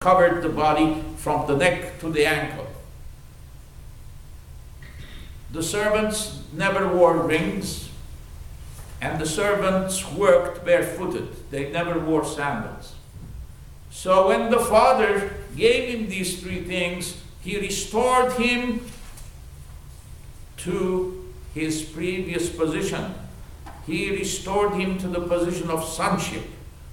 covered the body from the neck to the ankle. The servants never wore rings, and the servants worked barefooted. They never wore sandals. So when the Father gave him these three things, he restored him to his previous position. He restored him to the position of sonship.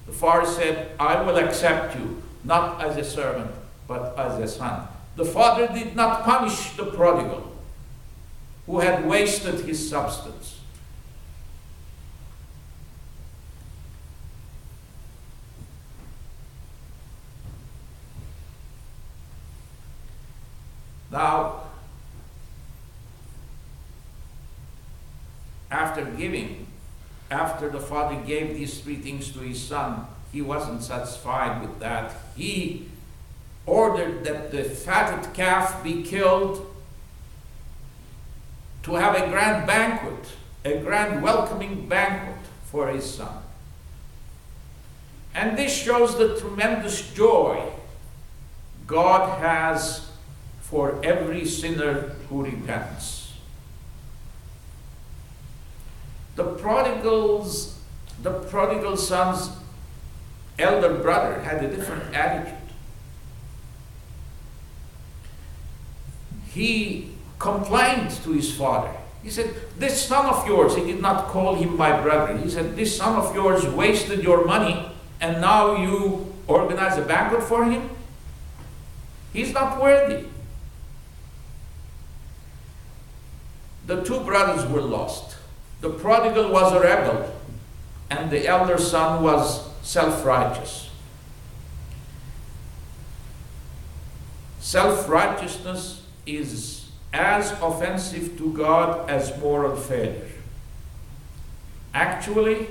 The Father said, I will accept you, not as a servant, but as a son. The Father did not punish the prodigal who had wasted his substance. Now, after the Father gave these three things to his son, he wasn't satisfied with that. He ordered that the fatted calf be killed to have a grand banquet, a grand welcoming banquet for his son. And this shows the tremendous joy God has for every sinner who repents. The prodigal son's elder brother had a different attitude. He complained to his father. He said, this son of yours, he did not call him my brother. He said, this son of yours wasted your money and now you organize a banquet for him? He's not worthy. The two brothers were lost. The prodigal was a rebel, and the elder son was self-righteous. Self-righteousness is as offensive to God as moral failure. Actually,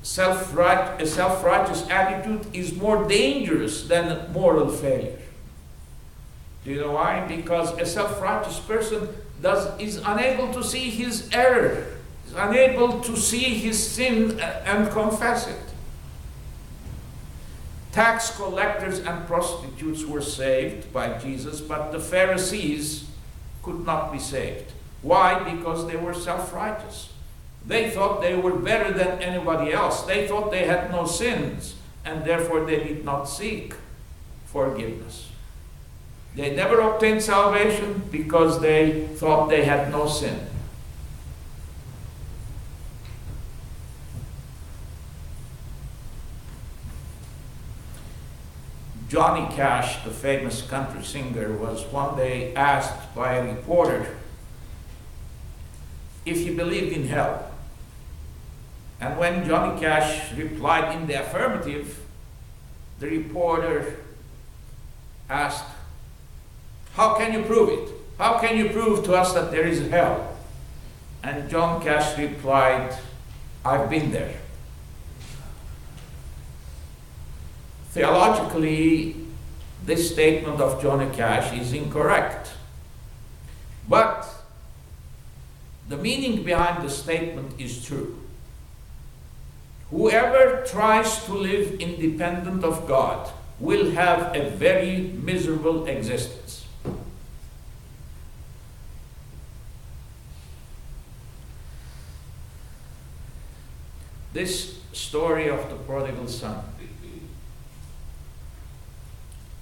a self-righteous attitude is more dangerous than moral failure. Do you know why? Because a self-righteous person is unable to see his error, is unable to see his sin and confess it. Tax collectors and prostitutes were saved by Jesus, but the Pharisees could not be saved. Why? Because they were self-righteous. They thought they were better than anybody else. They thought they had no sins, and therefore they did not seek forgiveness. They never obtained salvation because they thought they had no sin. Johnny Cash, the famous country singer, was one day asked by a reporter if he believed in hell. And when Johnny Cash replied in the affirmative, the reporter asked, how can you prove it? How can you prove to us that there is hell? And John Cash replied, I've been there. Theologically, this statement of Johnny Cash is incorrect. But the meaning behind the statement is true. Whoever tries to live independent of God will have a very miserable existence. This story of the prodigal son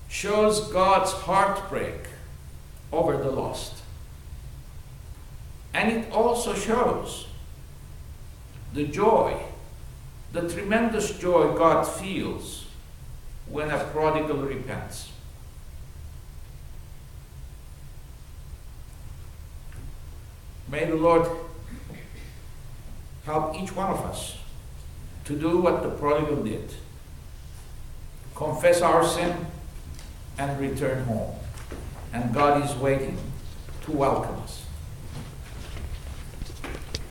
shows God's heartbreak over the lost. And it also shows the joy, the tremendous joy God feels when a prodigal repents. May the Lord help each one of us to do what the prodigal did. Confess our sin and return home. And God is waiting to welcome us.